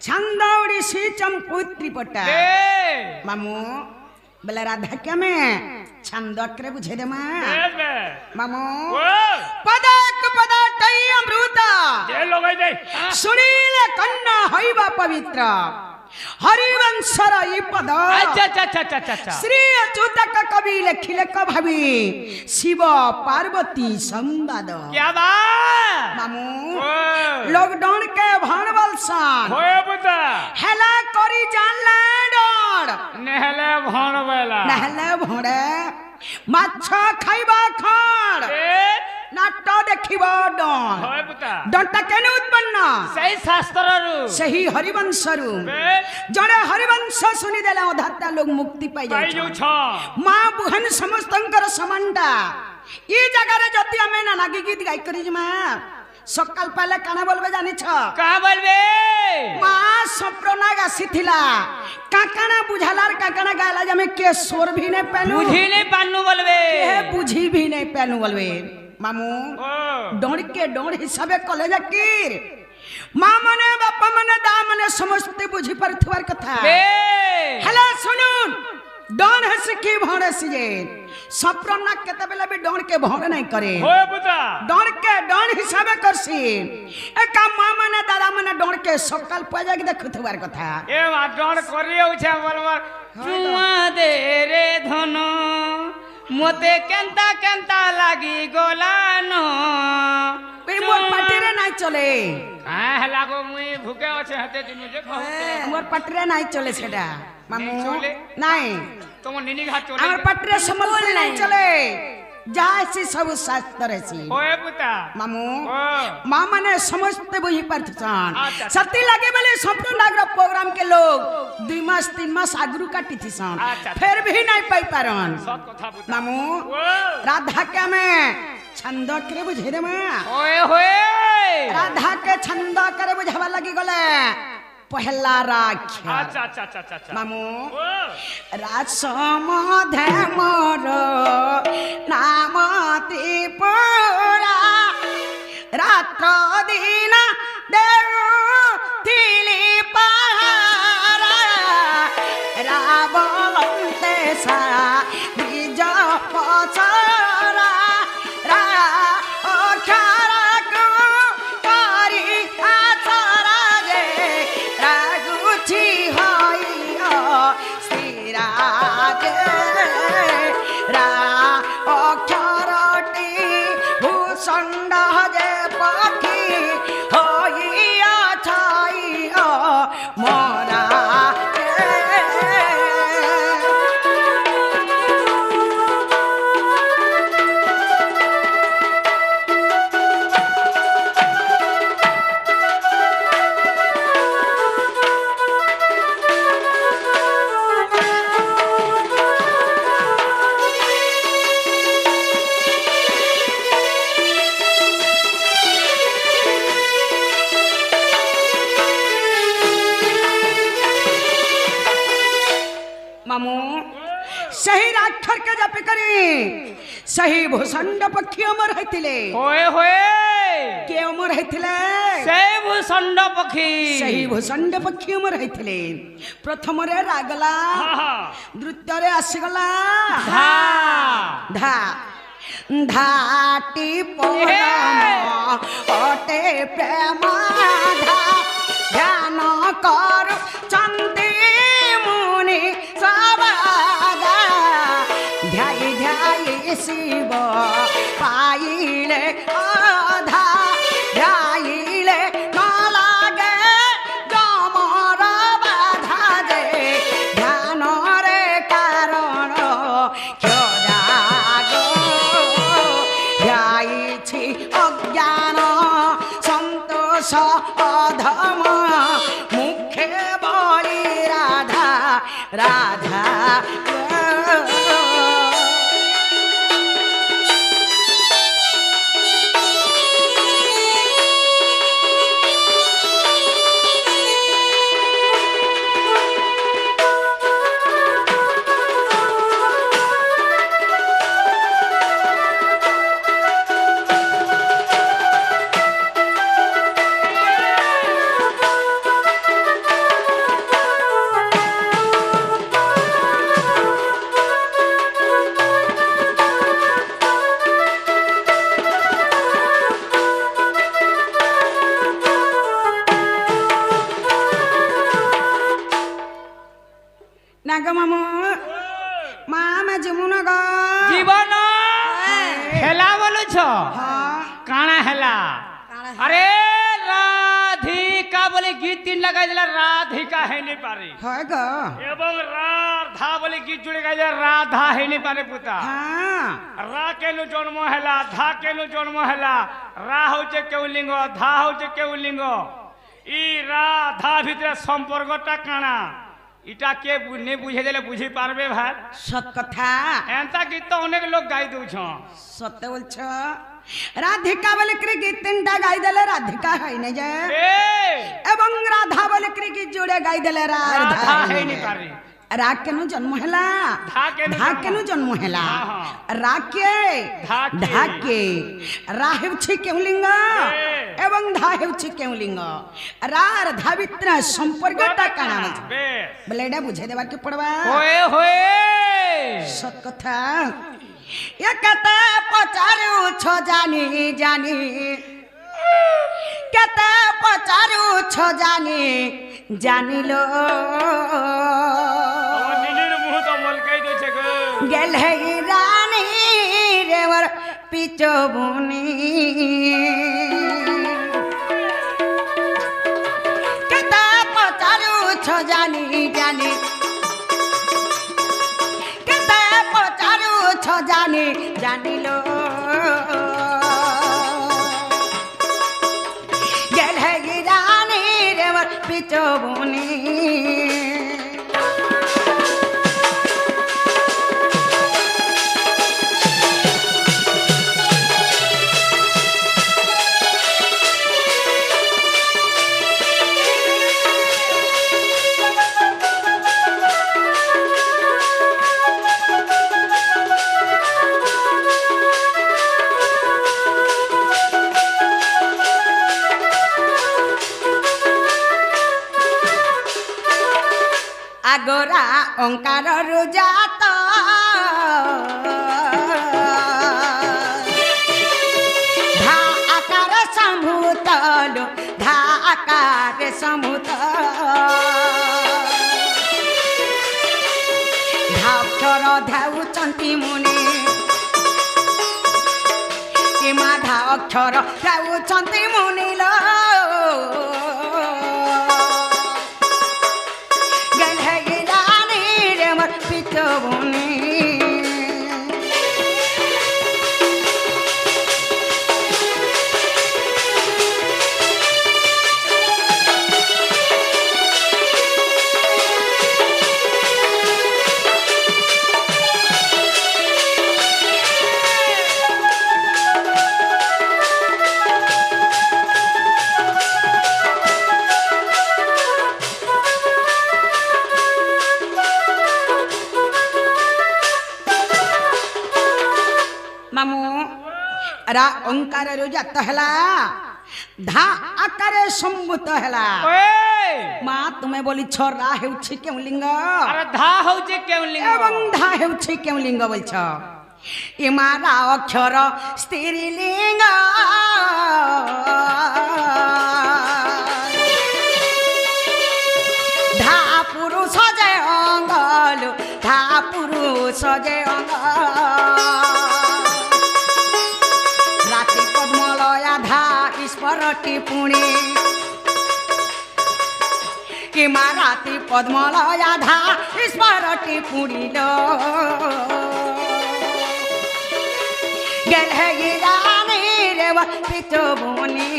छंद ओडिसी चंपू त्रिपटा ए मामू बेला राधा के मैं छंद आकारे बुझे दे माँ बे मामू ओ पदक पदाटई अमृता जे लोगई दे सुनील कन्ना हईबा पवित्र हरिवंशर ई पद अच्छा अच्छा अच्छा अच्छा अच्छा श्री अच्युतक कवि लेखिले भावी शिव पार्वती संवाद क्या बात मामू ओ लॉकडाउन के भणवल सन होए बुता हेला करी जानला डर नेहले भण बेला नहले भोड़े माछ खाइबा खाड़ ए नाट देखिबा डर होए बुता डरटा केने उत्पन्न सही शास्त्ररु सही हरिवंशरु बे जड़े हरिवंश सुनी देला अधाता लोग मुक्ति पाई पाई जाय जो छ माँ बुहन समस्तंकर समानटा ई जगह रे जति हमें ना नागी गीत गाई करी माँ सकाल पहले काना बोलबे जानी छ कहाँ बोलबे माँ सप्रनाग आसीथिला काकाना बुझालार काकाना गायला जमे के स्वर भी नहीं पेनु बुझी नहीं पानु बोलबे के बुझी भी नहीं पेनु बोलबे मामू ओ डोर के डोर हिसाबे कॉलेज कीर माँ मने बापा मने दा मने समझते बुझी परथुआर कथा बे हेलो सुनुन डोन हस की भोरे सिजे सप्रना केते बेले भी डोन के भोरे नहीं करे होए बुता डोन के डोन हिसाबे करसी एका माँ मने दादा मने डोन के सकाल पजा के देखुथुआर कथा ए मा डर करियो छ बोलबर चुमा दे रे धन मोते केंता केंता लागी गोलानो ए मोर पाटीरे नहीं चले हां हला को मुई भूखे अछि हते दिनु जे खाऊ मोर पाटीरे नहीं चले सेटा मामू नहीं चले? नहीं तुम निनी घाट चले আমার পাটরে সম্বলপুর নাই চলে যাইছি সব শাস্ত্র রেছি होए बुता মামু ओ মা মানে সমস্ত বুঝি পারছন আচ্ছা। সত্যি লাগে বলে স্বপ্ন নাগর प्रोग्राम के लोग 2 मास 3 मास आगरू काटी थीसन আচ্ছা। फिर भी नहीं पाई पारन सब कथा बुता मामू ओ राधा के में छंद करे बुझे दे मां होए होए राधा के छंद करे बुझावा लगी गले पहला राख्या अच्छा अच्छा अच्छा अच्छा मामू ओ रासमधे मोर नाम त्रिपुरा रात्र दिन देउथिली पहारा रावलन्ते सारा निज पचरा रा अखाराको करी आचरा गे रागु मामू सही राक्षर के जप करी सही भूषंड पक्षी अमर होइतिले होए होए के अमर होइतिले से भूषंड पक्षी सही भूषंड पक्षी अमर होइतिले प्रथम रे रागला द्वितीय रे आसीगला धा धा धाटी परम अटे प्रेम धा ध्यान कर चंदी मुनि सबादा ध्याय ध्याय शिव पाइले आधा ध्याइले न लागे जमर बाधा जे ध्यान रे कारण ध्यायछि अज्ञान संतोष अधम मुखे बलि राधा राधा नाग मामू मामा जमुना ग जीवन हेला बोलु छ हाँ काना हेला अरे राधिका बोले गीत तीन लगाई दिला राधिका है नहीं पारे है ग एवं राधा बोले गीत जुड़े गाई दिला राधा है नहीं पारे पुता हाँ रा केनु जन्म हेला धा केनु जन्म हेला रा होचे केउ लिंग धा होचे केउ लिंग ई राधा भितर संपर्कटा काना इटा के ने बुझे देले बुझी पारबे भाई सत कथा एंता गीत तो अनेक लोग गाई दउ छ सत्य बोल छ राधिका बोले करे गीत तीनटा गाई देले राधिका है नहीं जे ए एवं राधा बोले करे गीत जोड़े गाई देले राधा है नहीं पारे राग केनु जन्म हैला धा केनु जन्म हैला हाँ। राग के धा के रा हेउछि केउ लिंग एवं धा हेउछि केउ लिंग रा राधा भितर संपर्कटा काना बे ब्लेडा बुझे देबा के पड़बा होए होए सत कथा ये कते पचारू छ जानी जानी कते पचारू छ जानी जानिलो नीलिर मुह तो मलकाई दे छे गो गेल है रानी रेवर पिचो बुनी कते पचारू छ जानी जानी कते पचारू छ जानी जानिलो गेल है रानी रेवर पिचो बुनी আগরা অঙ্কার রুজাত ধা আকার সম্ভূত ধা আকার সম্ভূত ধাক্ষর ধাউচন্তি মুনি কিমা ধাক্ষর ধাউচন্তি মুনিল পিতবনি रा ओंकार जात हैला धा आकारे संभूत हैला ओए माँ तुम्हें बोली रा हेउछि केउ लिंग अरे धा होचे केउ लिंग एवं धा हेउछि केउ लिंग बोलछ ए मारा अक्षर स्त्री लिंग धा पुरुष जे अंगल धा पुरुष जे अंग राति पद्मलया धा ईश्वरटी पुणी कि मा राति पद्मलया धा ईश्वरटी पुणील गेल है रानी रेव पितुबुनी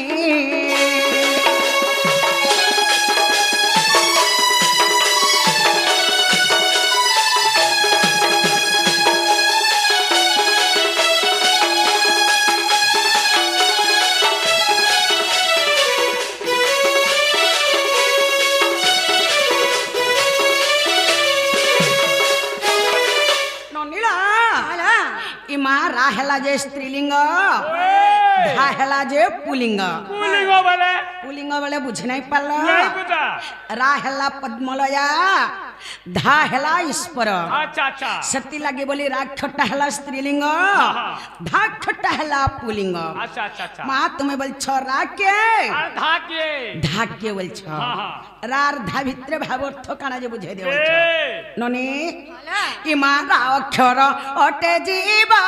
इमा राहेला जे स्त्रीलिंग धा हेला जे पुलिंग पुलिंग बोले पुलिंग बोले बुझ नहीं पाल नहीं बुझा राहेला पद्मलया धा हेला ईश्वर अच्छा अच्छा सती लगे बोली राक्षटा हेला स्त्रीलिंग धा खटा हेला पुलिंग अच्छा अच्छा अच्छा माँ तुम्हें बोल रा के अरे धा के बोल हाँ। रार धा भितरे भावार्थ काना जे बुझे दे ए ननी इमा रा अक्षर अटे जीवा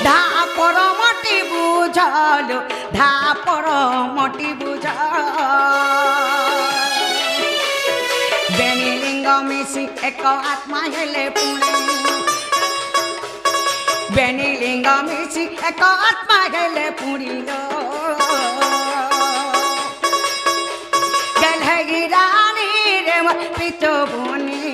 धा परमटी बुझल धा परमटी बुझल बेनी लिंग मिसी एक आत्मा हेले पुणे बेनी लिंग मिसी एक आत्मा हेले पुणील गेल है रानी रेव पितुबुनी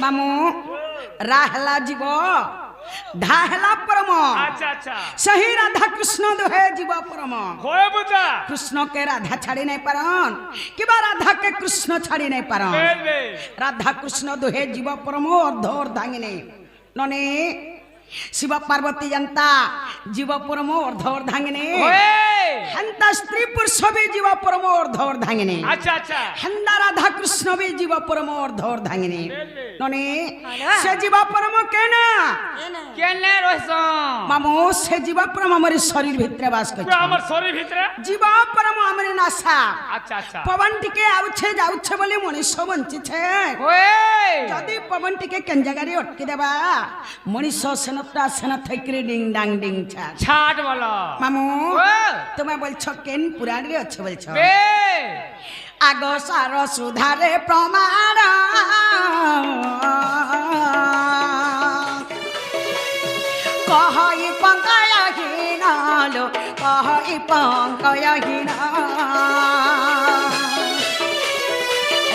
मामू राहला जीव धाहला परम अच्छा अच्छा सही राधा कृष्ण दोहे जीव परम होए बुझा कृष्ण के राधा छाड़ी नहीं पारन कि बा राधा के कृष्ण छाड़ी नहीं पारन बे राधा कृष्ण दोहे जीव परम अर्धोर धांगिने नने शिव पार्वती जनता जीव परम अर्धोर धांगिने हंता स्त्री पुरुष भी जीव परम अर्धोर धांगिने अच्छा अच्छा हंदा राधा कृष्ण भी जीव परम अर्धोर धांगिने नने से जीव परम केना केने रोइसो मामो से जीव परम हमारे शरीर भितरे वास पूरा करछ हमर शरीर भितरे जीव परम हमारे नासा अच्छा अच्छा पवन टिके आउछे जाउछे बोली मनुष्य बंची छे ओए जदि पवन टिके केन जगह रे अटकी देबा मनुष्य सेनता सेना थैकरे डिंग डांग डिंग छा छाट वाला मामू ओ तुम्हें बोलछो केन पुराण रे अच्छे बोलछो बे आगो सार सुधारे प्रमाण कहई पंकयहीन लो कहई पंकयहीन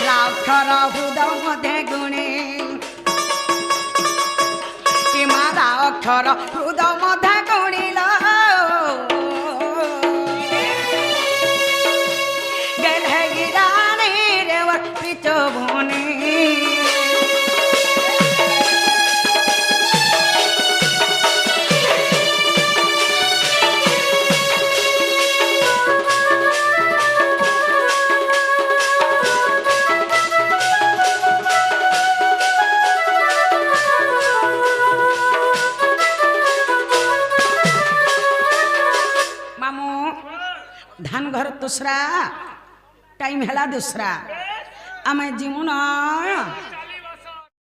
राक्षर हृदय मध्ये गुणे कि मारा अक्षर हृदय मध्ये गुणिल गेल है रानी रेव पितुबुनी धान घर दूसरा टाइम हेला दूसरा आमे जीवन